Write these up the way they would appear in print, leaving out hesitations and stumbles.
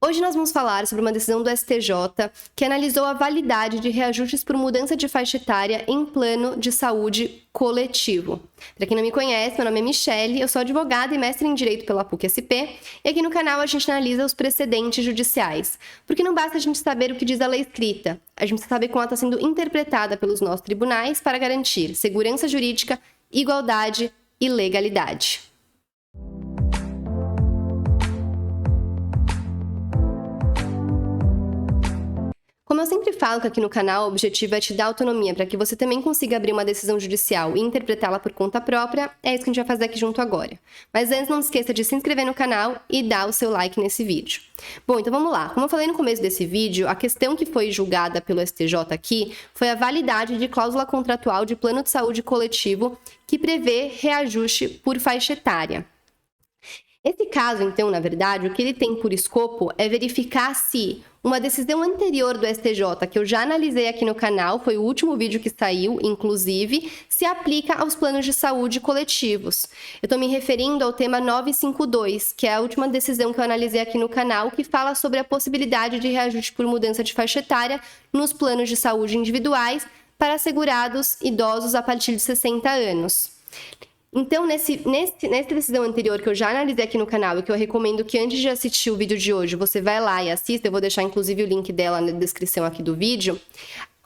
Hoje nós vamos falar sobre uma decisão do STJ que analisou a validade de reajustes por mudança de faixa etária em plano de saúde coletivo. Para quem não me conhece, meu nome é Michele, eu sou advogada e mestre em Direito pela PUC-SP, e aqui no canal a gente analisa os precedentes judiciais, porque não basta a gente saber o que diz a lei escrita, a gente precisa saber como ela está sendo interpretada pelos nossos tribunais para garantir segurança jurídica, igualdade e legalidade. Como eu sempre falo que aqui no canal, o objetivo é te dar autonomia para que você também consiga abrir uma decisão judicial e interpretá-la por conta própria, é isso que a gente vai fazer aqui junto agora. Mas antes, não esqueça de se inscrever no canal e dar o seu like nesse vídeo. Bom, então vamos lá. Como eu falei no começo desse vídeo, a questão que foi julgada pelo STJ aqui foi a validade de cláusula contratual de plano de saúde coletivo que prevê reajuste por faixa etária. Esse caso, então, na verdade, o que ele tem por escopo é verificar se uma decisão anterior do STJ, que eu já analisei aqui no canal, foi o último vídeo que saiu, inclusive, se aplica aos planos de saúde coletivos. Eu estou me referindo ao tema 952, que é a última decisão que eu analisei aqui no canal, que fala sobre a possibilidade de reajuste por mudança de faixa etária nos planos de saúde individuais para segurados idosos a partir de 60 anos. Então, nessa decisão anterior que eu já analisei aqui no canal e que eu recomendo que antes de assistir o vídeo de hoje, você vai lá e assista, eu vou deixar inclusive o link dela na descrição aqui do vídeo,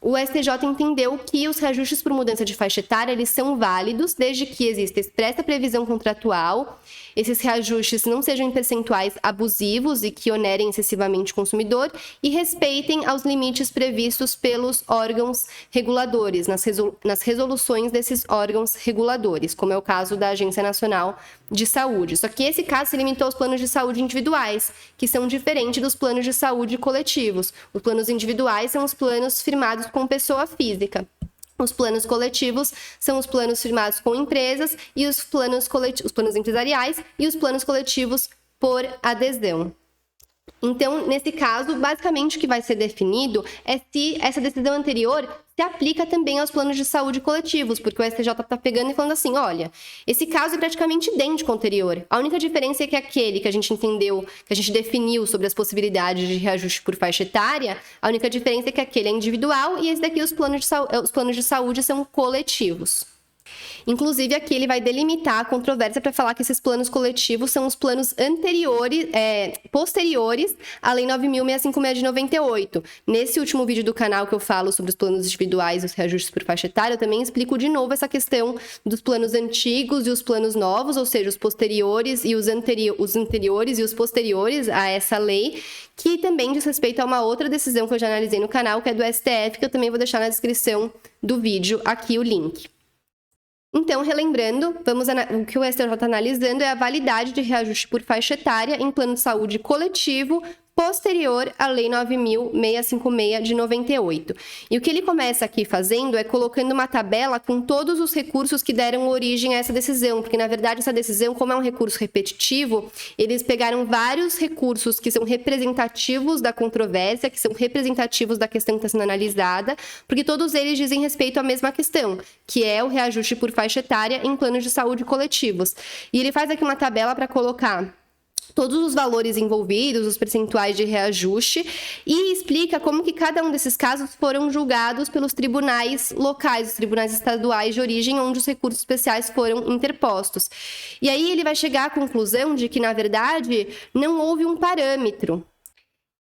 o STJ entendeu que os reajustes por mudança de faixa etária eles são válidos desde que exista expressa previsão contratual, esses reajustes não sejam em percentuais abusivos e que onerem excessivamente o consumidor e respeitem aos limites previstos pelos órgãos reguladores, nas resoluções desses órgãos reguladores, como é o caso da Agência Nacional de Saúde. Só que esse caso se limitou aos planos de saúde individuais, que são diferentes dos planos de saúde coletivos. Os planos individuais são os planos firmados com pessoa física. Os planos coletivos são os planos firmados com empresas e os planos empresariais e os planos coletivos por adesão. Então, nesse caso, basicamente o que vai ser definido é se essa decisão anterior se aplica também aos planos de saúde coletivos, porque o STJ está pegando e falando assim, olha, esse caso é praticamente idêntico ao anterior. A única diferença é que aquele que a gente entendeu, que a gente definiu sobre as possibilidades de reajuste por faixa etária, a única diferença é que aquele é individual e esse daqui, os planos de saúde são coletivos. Inclusive, aqui ele vai delimitar a controvérsia para falar que esses planos coletivos são os planos posteriores à Lei 9.656 de 98. Nesse último vídeo do canal que eu falo sobre os planos individuais e os reajustes por faixa etária, eu também explico de novo essa questão dos planos antigos e os planos novos, ou seja, os posteriores e os anteriores e os posteriores a essa lei, que também diz respeito a uma outra decisão que eu já analisei no canal, que é do STF, que eu também vou deixar na descrição do vídeo aqui o link. Então, relembrando, o que o STJ está analisando é a validade de reajuste por faixa etária em plano de saúde coletivo posterior à Lei 9.656 de 98. E o que ele começa aqui fazendo é colocando uma tabela com todos os recursos que deram origem a essa decisão, porque na verdade essa decisão, como é um recurso repetitivo, eles pegaram vários recursos que são representativos da controvérsia, que são representativos da questão que está sendo analisada, porque todos eles dizem respeito à mesma questão, que é o reajuste por faixa etária em planos de saúde coletivos. E ele faz aqui uma tabela para colocar todos os valores envolvidos, os percentuais de reajuste, e explica como que cada um desses casos foram julgados pelos tribunais locais, os tribunais estaduais de origem, onde os recursos especiais foram interpostos. E aí ele vai chegar à conclusão de que, na verdade, não houve um parâmetro.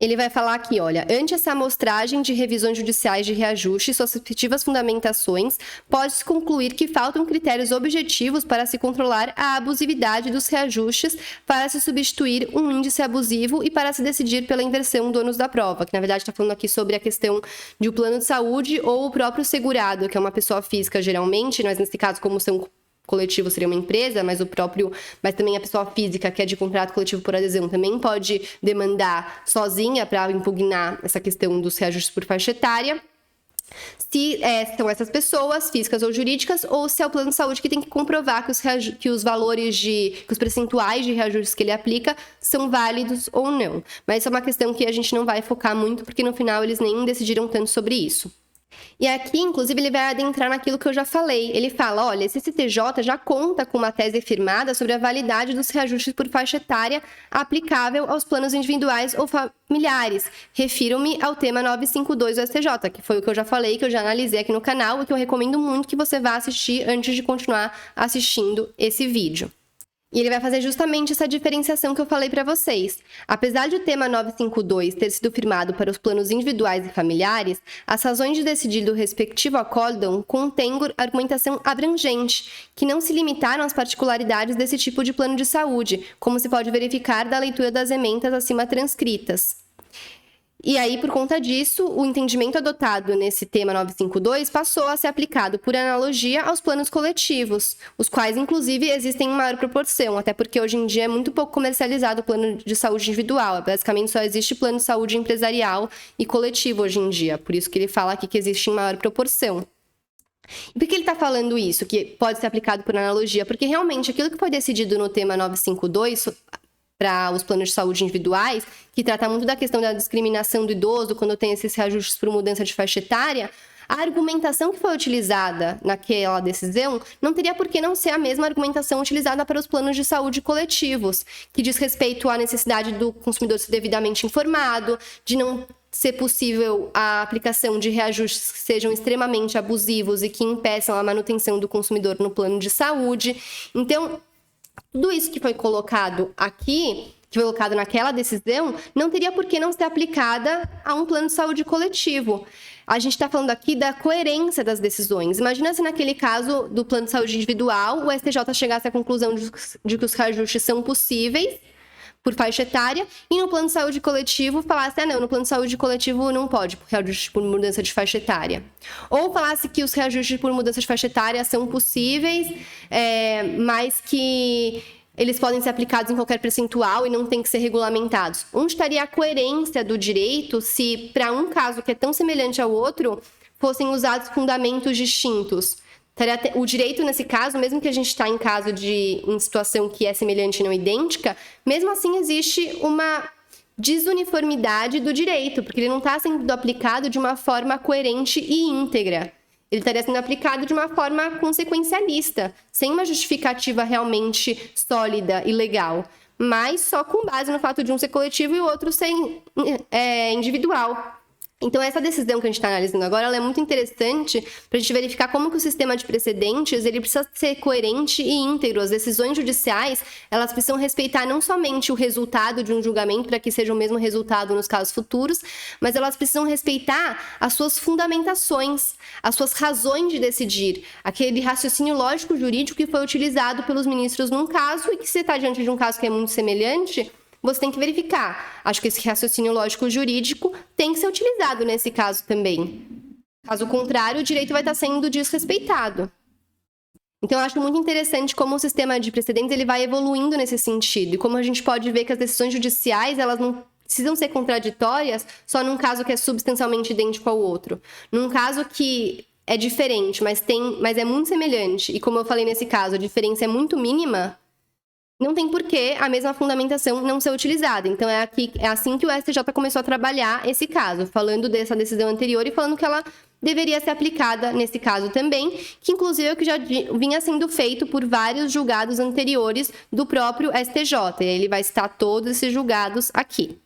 Ele vai falar aqui, olha, ante essa amostragem de revisões judiciais de reajuste e suas respectivas fundamentações, pode-se concluir que faltam critérios objetivos para se controlar a abusividade dos reajustes, para se substituir um índice abusivo e para se decidir pela inversão do ônus da prova, que na verdade está falando aqui sobre a questão de um plano de saúde ou o próprio segurado, que é uma pessoa física geralmente, mas nesse caso, como são coletivo seria uma empresa, mas também a pessoa física que é de contrato coletivo por adesão também pode demandar sozinha para impugnar essa questão dos reajustes por faixa etária. Se são essas pessoas, físicas ou jurídicas, ou se é o plano de saúde que tem que comprovar que os valores que os percentuais de reajustes que ele aplica são válidos ou não. Mas isso é uma questão que a gente não vai focar muito, porque no final eles nem decidiram tanto sobre isso. E aqui, inclusive, ele vai adentrar naquilo que eu já falei. Ele fala, olha, esse CTJ já conta com uma tese firmada sobre a validade dos reajustes por faixa etária aplicável aos planos individuais ou familiares. Refiro-me ao tema 952 do STJ, que foi o que eu já falei, que eu já analisei aqui no canal e que eu recomendo muito que você vá assistir antes de continuar assistindo esse vídeo. E ele vai fazer justamente essa diferenciação que eu falei para vocês. Apesar de o tema 952 ter sido firmado para os planos individuais e familiares, as razões de decidir do respectivo acórdão contêm argumentação abrangente, que não se limitaram às particularidades desse tipo de plano de saúde, como se pode verificar da leitura das emendas acima transcritas. E aí, por conta disso, o entendimento adotado nesse tema 952 passou a ser aplicado por analogia aos planos coletivos, os quais, inclusive, existem em maior proporção, até porque hoje em dia é muito pouco comercializado o plano de saúde individual. Basicamente, só existe plano de saúde empresarial e coletivo hoje em dia. Por isso que ele fala aqui que existe em maior proporção. E por que ele está falando isso, que pode ser aplicado por analogia? Porque realmente aquilo que foi decidido no tema 952 para os planos de saúde individuais, que trata muito da questão da discriminação do idoso quando tem esses reajustes por mudança de faixa etária, a argumentação que foi utilizada naquela decisão não teria por que não ser a mesma argumentação utilizada para os planos de saúde coletivos, que diz respeito à necessidade do consumidor ser devidamente informado, de não ser possível a aplicação de reajustes que sejam extremamente abusivos e que impeçam a manutenção do consumidor no plano de saúde. Então, tudo isso que foi colocado aqui, que foi colocado naquela decisão, não teria por que não ser aplicada a um plano de saúde coletivo. A gente está falando aqui da coerência das decisões. Imagina se naquele caso do plano de saúde individual, o STJ chegasse à conclusão de que os reajustes são possíveis por faixa etária, e no plano de saúde coletivo falasse, não, no plano de saúde coletivo não pode, reajuste por mudança de faixa etária. Ou falasse que os reajustes por mudança de faixa etária são possíveis, mas que eles podem ser aplicados em qualquer percentual e não tem que ser regulamentados. Onde estaria a coerência do direito se, para um caso que é tão semelhante ao outro, fossem usados fundamentos distintos? O direito, nesse caso, mesmo que a gente está em situação que é semelhante e não idêntica, mesmo assim existe uma desuniformidade do direito, porque ele não está sendo aplicado de uma forma coerente e íntegra. Ele estaria sendo aplicado de uma forma consequencialista, sem uma justificativa realmente sólida e legal, mas só com base no fato de um ser coletivo e o outro ser individual. Então, essa decisão que a gente está analisando agora, ela é muito interessante para a gente verificar como que o sistema de precedentes ele precisa ser coerente e íntegro. As decisões judiciais, elas precisam respeitar não somente o resultado de um julgamento para que seja o mesmo resultado nos casos futuros, mas elas precisam respeitar as suas fundamentações, as suas razões de decidir, aquele raciocínio lógico-jurídico que foi utilizado pelos ministros num caso e que se está diante de um caso que é muito semelhante, você tem que verificar. Acho que esse raciocínio lógico-jurídico tem que ser utilizado nesse caso também. Caso contrário, o direito vai estar sendo desrespeitado. Então, eu acho muito interessante como o sistema de precedentes ele vai evoluindo nesse sentido. E como a gente pode ver que as decisões judiciais elas não precisam ser contraditórias só num caso que é substancialmente idêntico ao outro. Num caso que é diferente, mas é muito semelhante. E como eu falei nesse caso, a diferença é muito mínima, não tem por que a mesma fundamentação não ser utilizada. Então, é assim que o STJ começou a trabalhar esse caso, falando dessa decisão anterior e falando que ela deveria ser aplicada nesse caso também, que inclusive é o que já vinha sendo feito por vários julgados anteriores do próprio STJ. E ele vai citar todos esses julgados aqui.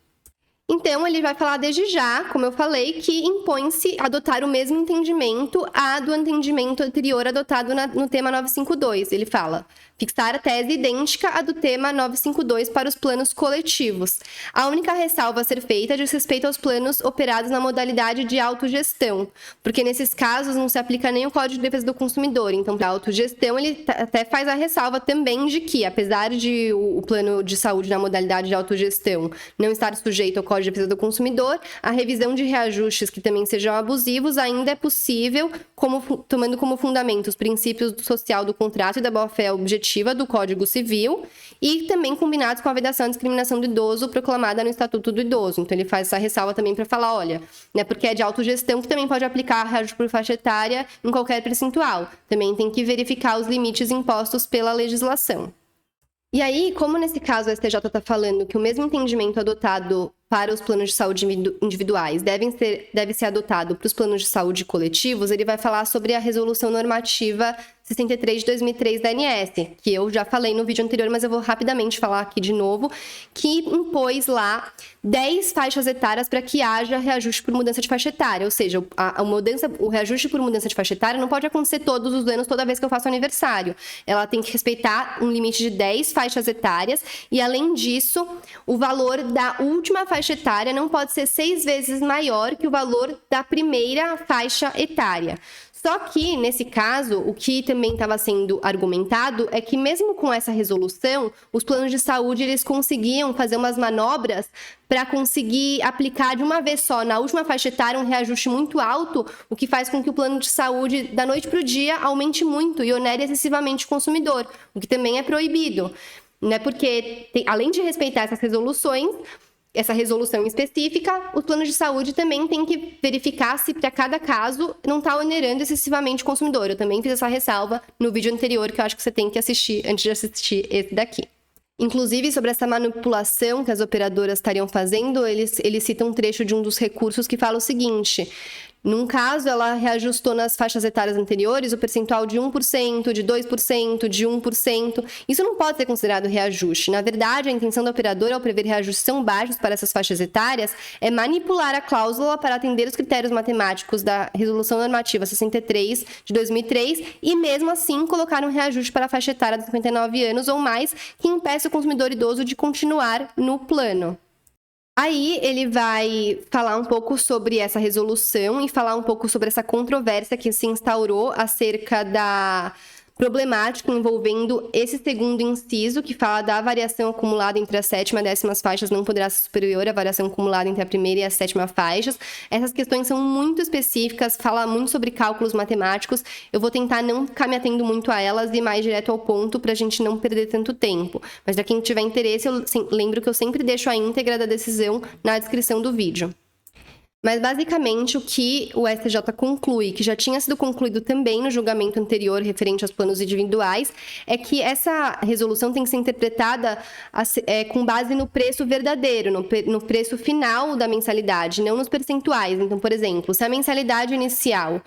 Então, ele vai falar desde já, como eu falei, que impõe-se adotar o mesmo entendimento do entendimento anterior adotado no tema 952. Ele fala, fixar a tese idêntica à do tema 952 para os planos coletivos. A única ressalva a ser feita diz respeito aos planos operados na modalidade de autogestão, porque nesses casos não se aplica nem o Código de Defesa do Consumidor. Então, para a autogestão, ele até faz a ressalva também de que, apesar de o plano de saúde na modalidade de autogestão não estar sujeito ao Código de Defesa do Consumidor, a revisão de reajustes que também sejam abusivos ainda é possível, tomando como fundamento os princípios do social do contrato e da boa-fé objetiva do Código Civil e também combinados com a vedação à discriminação do idoso proclamada no Estatuto do Idoso. Então, ele faz essa ressalva também para falar, olha, né, porque é de autogestão que também pode aplicar reajuste por faixa etária em qualquer percentual. Também tem que verificar os limites impostos pela legislação. E aí, como nesse caso o STJ está falando que o mesmo entendimento adotado para os planos de saúde individuais deve ser adotado para os planos de saúde coletivos, ele vai falar sobre a Resolução Normativa 63 de 2003 da ANS, que eu já falei no vídeo anterior, mas eu vou rapidamente falar aqui de novo, que impôs lá 10 faixas etárias para que haja reajuste por mudança de faixa etária, ou seja, o reajuste por mudança de faixa etária não pode acontecer todos os anos, toda vez que eu faço aniversário. Ela tem que respeitar um limite de 10 faixas etárias e, além disso, o valor da última faixa etária não pode ser 6 vezes maior que o valor da primeira faixa etária. Só que, nesse caso, o que também estava sendo argumentado é que, mesmo com essa resolução, os planos de saúde eles conseguiam fazer umas manobras para conseguir aplicar de uma vez só, na última faixa etária, um reajuste muito alto, o que faz com que o plano de saúde, da noite para o dia, aumente muito e onere excessivamente o consumidor, o que também é proibido, né? Porque, além de respeitar essas resoluções, essa resolução específica, os planos de saúde também têm que verificar se para cada caso não está onerando excessivamente o consumidor. Eu também fiz essa ressalva no vídeo anterior, que eu acho que você tem que assistir antes de assistir esse daqui. Inclusive, sobre essa manipulação que as operadoras estariam fazendo, eles citam um trecho de um dos recursos que fala o seguinte: num caso, ela reajustou nas faixas etárias anteriores o percentual de 1%, de 2%, de 1%. Isso não pode ser considerado reajuste. Na verdade, a intenção da operadora, ao prever reajustes tão baixos para essas faixas etárias, é manipular a cláusula para atender os critérios matemáticos da Resolução Normativa 63 de 2003 e, mesmo assim, colocar um reajuste para a faixa etária de 59 anos ou mais, que impeça o consumidor idoso de continuar no plano. Aí ele vai falar um pouco sobre essa resolução e falar um pouco sobre essa controvérsia que se instaurou acerca da problemática envolvendo esse segundo inciso, que fala da variação acumulada entre a sétima e a décima faixas não poderá ser superior à variação acumulada entre a primeira e a sétima faixas. Essas questões são muito específicas, fala muito sobre cálculos matemáticos. Eu vou tentar não ficar me atendo muito a elas e ir mais direto ao ponto para a gente não perder tanto tempo. Mas para quem tiver interesse, eu lembro que eu sempre deixo a íntegra da decisão na descrição do vídeo. Mas, basicamente, o que o STJ conclui, que já tinha sido concluído também no julgamento anterior referente aos planos individuais, é que essa resolução tem que ser interpretada com base no preço verdadeiro, no preço final da mensalidade, não nos percentuais. Então, por exemplo, se a mensalidade inicial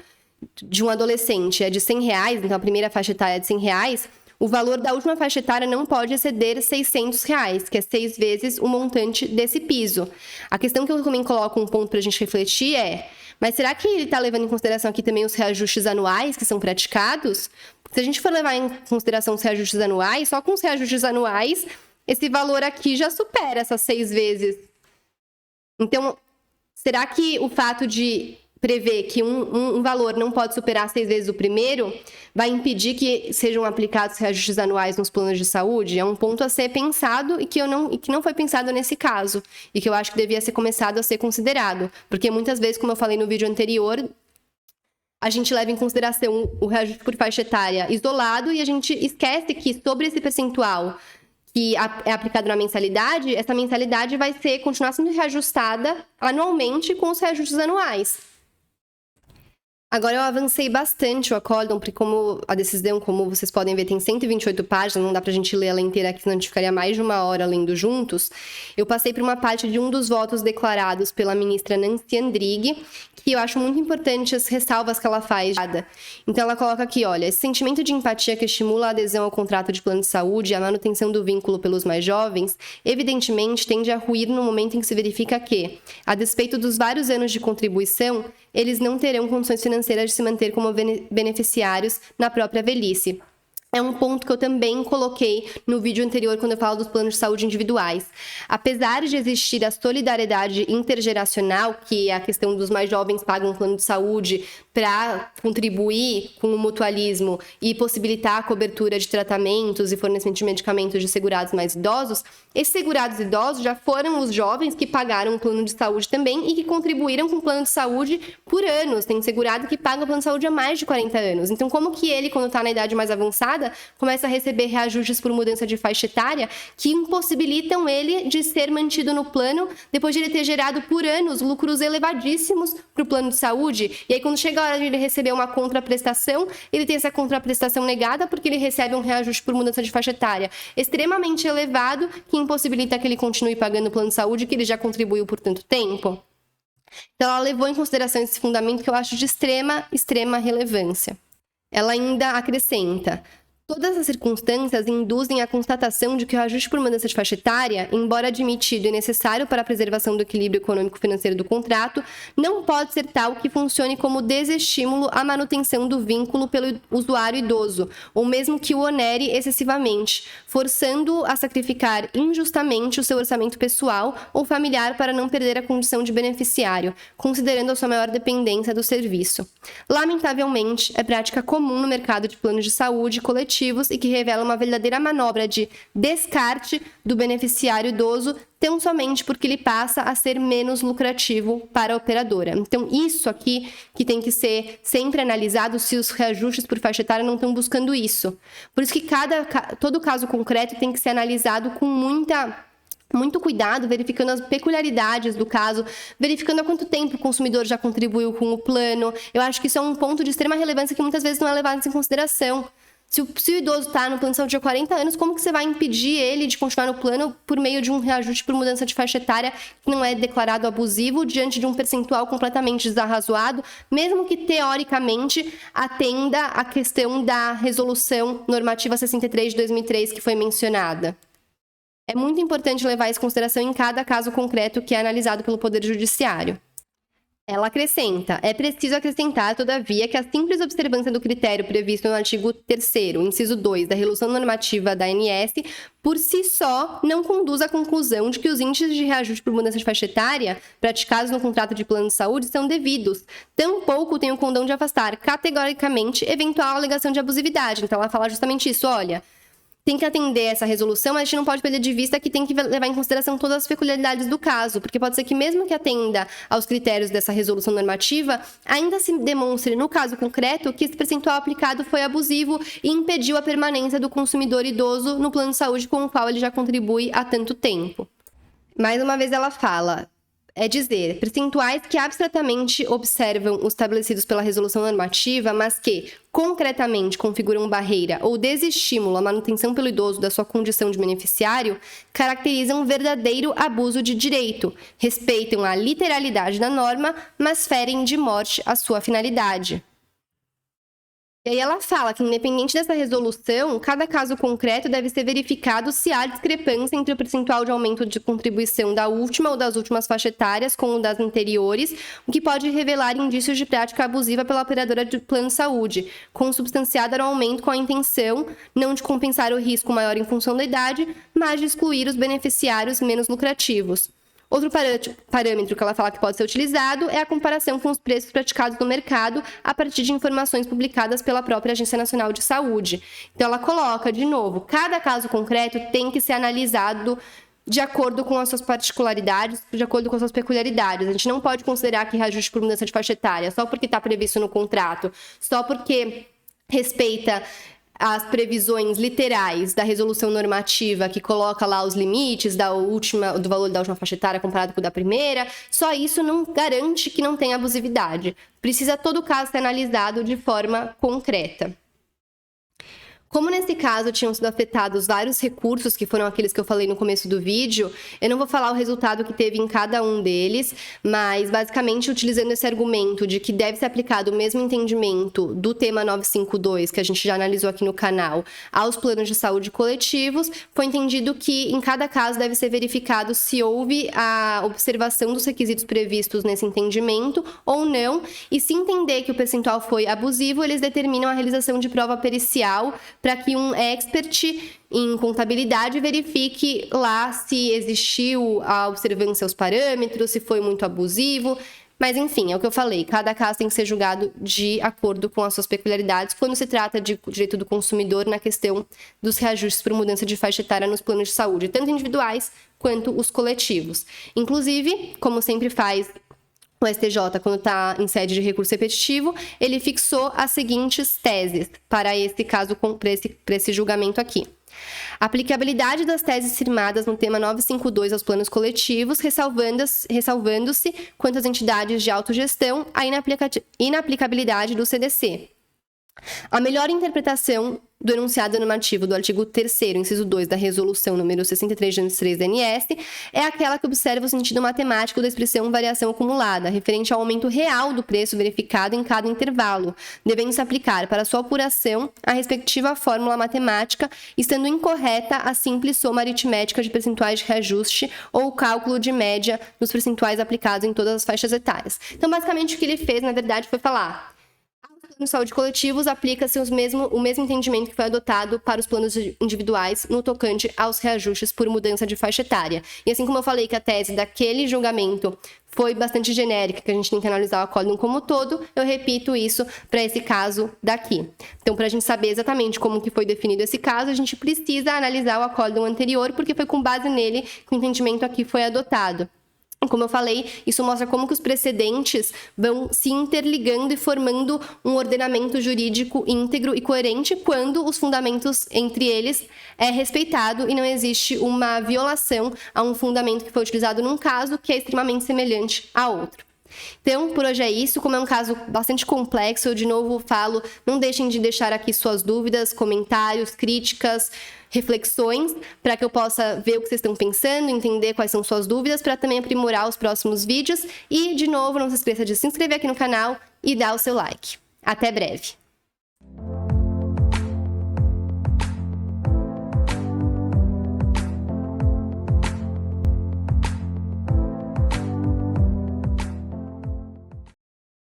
de um adolescente é de R$100, então a primeira faixa etária é de R$100, o valor da última faixa etária não pode exceder R$600, que é 6 vezes o montante desse piso. A questão que eu também coloco um ponto para a gente refletir é: mas será que ele está levando em consideração aqui também os reajustes anuais que são praticados? Se a gente for levar em consideração os reajustes anuais, só com os reajustes anuais, esse valor aqui já supera essas 6 vezes. Então, será que o fato de prever que um valor não pode superar 6 vezes o primeiro vai impedir que sejam aplicados reajustes anuais nos planos de saúde? É um ponto a ser pensado e que não foi pensado nesse caso e que eu acho que devia ser começado a ser considerado, porque muitas vezes, como eu falei no vídeo anterior, a gente leva em consideração o reajuste por faixa etária isolado e a gente esquece que sobre esse percentual que é aplicado na mensalidade, essa mensalidade vai continuar sendo reajustada anualmente com os reajustes anuais. Agora, eu avancei bastante o acórdão, porque como a decisão, como vocês podem ver, tem 128 páginas, não dá pra gente ler ela inteira aqui, senão a gente ficaria mais de 1 hora lendo juntos. Eu passei por uma parte de um dos votos declarados pela ministra Nancy Andrighi, que eu acho muito importante as ressalvas que ela faz. Então, ela coloca aqui, olha, esse sentimento de empatia que estimula a adesão ao contrato de plano de saúde e a manutenção do vínculo pelos mais jovens, evidentemente, tende a ruir no momento em que se verifica que, a despeito dos vários anos de contribuição, eles não terão condições financeiras de se manter como beneficiários na própria velhice. É um ponto que eu também coloquei no vídeo anterior quando eu falo dos planos de saúde individuais. Apesar de existir a solidariedade intergeracional, que é a questão dos mais jovens pagam um plano de saúde para contribuir com o mutualismo e possibilitar a cobertura de tratamentos e fornecimento de medicamentos de segurados mais idosos, esses segurados idosos já foram os jovens que pagaram um plano de saúde também e que contribuíram com o plano de saúde por anos. Tem segurado que paga o plano de saúde há mais de 40 anos. Então, como que ele, quando está na idade mais avançada, passada, começa a receber reajustes por mudança de faixa etária que impossibilitam ele de ser mantido no plano depois de ele ter gerado por anos lucros elevadíssimos para o plano de saúde. E aí, quando chega a hora de ele receber uma contraprestação, ele tem essa contraprestação negada porque ele recebe um reajuste por mudança de faixa etária extremamente elevado que impossibilita que ele continue pagando o plano de saúde que ele já contribuiu por tanto tempo. Então, ela levou em consideração esse fundamento que eu acho de extrema relevância. Ela ainda acrescenta: todas as circunstâncias induzem a constatação de que o ajuste por mudança de faixa etária, embora admitido e necessário para a preservação do equilíbrio econômico-financeiro do contrato, não pode ser tal que funcione como desestímulo à manutenção do vínculo pelo usuário idoso, ou mesmo que o onere excessivamente, forçando-o a sacrificar injustamente o seu orçamento pessoal ou familiar para não perder a condição de beneficiário, considerando a sua maior dependência do serviço. Lamentavelmente, é prática comum no mercado de planos de saúde coletivos e que revela uma verdadeira manobra de descarte do beneficiário idoso tão somente porque ele passa a ser menos lucrativo para a operadora. Então, isso aqui que tem que ser sempre analisado se os reajustes por faixa etária não estão buscando isso. Por isso que todo caso concreto tem que ser analisado com muito cuidado, verificando as peculiaridades do caso, verificando há quanto tempo o consumidor já contribuiu com o plano. Eu acho que isso é um ponto de extrema relevância que muitas vezes não é levado em consideração. Se o idoso está no plano de saúde há 40 anos, como que você vai impedir ele de continuar no plano por meio de um reajuste por mudança de faixa etária que não é declarado abusivo diante de um percentual completamente desarrazoado, mesmo que teoricamente atenda à questão da resolução normativa 63 de 2003 que foi mencionada? É muito importante levar isso em consideração em cada caso concreto que é analisado pelo Poder Judiciário. Ela acrescenta: é preciso acrescentar, todavia, que a simples observância do critério previsto no artigo 3º, inciso 2, da Resolução Normativa da ANS, por si só, não conduz à conclusão de que os índices de reajuste por mudança de faixa etária praticados no contrato de plano de saúde são devidos. Tampouco tem o condão de afastar categoricamente eventual alegação de abusividade. Então, ela fala justamente isso: olha, tem que atender essa resolução, mas a gente não pode perder de vista que tem que levar em consideração todas as peculiaridades do caso, porque pode ser que mesmo que atenda aos critérios dessa resolução normativa, ainda se demonstre, no caso concreto, que esse percentual aplicado foi abusivo e impediu a permanência do consumidor idoso no plano de saúde com o qual ele já contribui há tanto tempo. Mais uma vez ela fala: é dizer, percentuais que abstratamente observam os estabelecidos pela resolução normativa, mas que, concretamente, configuram barreira ou desestímulo à manutenção pelo idoso da sua condição de beneficiário, caracterizam um verdadeiro abuso de direito, respeitam a literalidade da norma, mas ferem de morte a sua finalidade. E aí ela fala que, independente dessa resolução, cada caso concreto deve ser verificado se há discrepância entre o percentual de aumento de contribuição da última ou das últimas faixas etárias com o das anteriores, o que pode revelar indícios de prática abusiva pela operadora de plano de saúde, consubstanciada no aumento com a intenção não de compensar o risco maior em função da idade, mas de excluir os beneficiários menos lucrativos. Outro parâmetro que ela fala que pode ser utilizado é a comparação com os preços praticados no mercado a partir de informações publicadas pela própria Agência Nacional de Saúde. Então, ela coloca, de novo, cada caso concreto tem que ser analisado de acordo com as suas particularidades, de acordo com as suas peculiaridades. A gente não pode considerar que reajuste por mudança de faixa etária só porque está previsto no contrato, só porque respeita as previsões literais da resolução normativa que coloca lá os limites do valor da última faixa etária comparado com o da primeira. Só isso não garante que não tenha abusividade. Precisa todo caso ser analisado de forma concreta. Como nesse caso tinham sido afetados vários recursos, que foram aqueles que eu falei no começo do vídeo, eu não vou falar o resultado que teve em cada um deles, mas basicamente utilizando esse argumento de que deve ser aplicado o mesmo entendimento do tema 952, que a gente já analisou aqui no canal, aos planos de saúde coletivos, foi entendido que em cada caso deve ser verificado se houve a observação dos requisitos previstos nesse entendimento ou não, e se entender que o percentual foi abusivo, eles determinam a realização de prova pericial para que um expert em contabilidade verifique lá se existiu a observância aos parâmetros, se foi muito abusivo. Mas, enfim, é o que eu falei, cada caso tem que ser julgado de acordo com as suas peculiaridades quando se trata de direito do consumidor na questão dos reajustes por mudança de faixa etária nos planos de saúde, tanto individuais quanto os coletivos. Inclusive, como sempre faz o STJ, quando está em sede de recurso repetitivo, ele fixou as seguintes teses para esse caso, para esse julgamento aqui. Aplicabilidade das teses firmadas no tema 952 aos planos coletivos, ressalvando-se quanto às entidades de autogestão, a inaplicabilidade do CDC. A melhor interpretação do enunciado normativo do artigo 3º, inciso 2 da Resolução número 63/203 da ANS é aquela que observa o sentido matemático da expressão variação acumulada, referente ao aumento real do preço verificado em cada intervalo, devendo-se aplicar para sua apuração a respectiva fórmula matemática, estando incorreta a simples soma aritmética de percentuais de reajuste ou o cálculo de média dos percentuais aplicados em todas as faixas etárias. Então, basicamente, o que ele fez, na verdade, foi falar: nos saúde coletivos, aplica-se o mesmo entendimento que foi adotado para os planos individuais no tocante aos reajustes por mudança de faixa etária. E assim como eu falei que a tese daquele julgamento foi bastante genérica, que a gente tem que analisar o acórdão como um todo, eu repito isso para esse caso daqui. Então, para a gente saber exatamente como que foi definido esse caso, a gente precisa analisar o acórdão anterior, porque foi com base nele que o entendimento aqui foi adotado. Como eu falei, isso mostra como que os precedentes vão se interligando e formando um ordenamento jurídico íntegro e coerente quando os fundamentos entre eles é respeitado e não existe uma violação a um fundamento que foi utilizado num caso que é extremamente semelhante a outro. Então, por hoje é isso. Como é um caso bastante complexo, eu de novo falo, não deixem de deixar aqui suas dúvidas, comentários, críticas, reflexões, para que eu possa ver o que vocês estão pensando, entender quais são suas dúvidas, para também aprimorar os próximos vídeos. E, de novo, não se esqueça de se inscrever aqui no canal e dar o seu like. Até breve!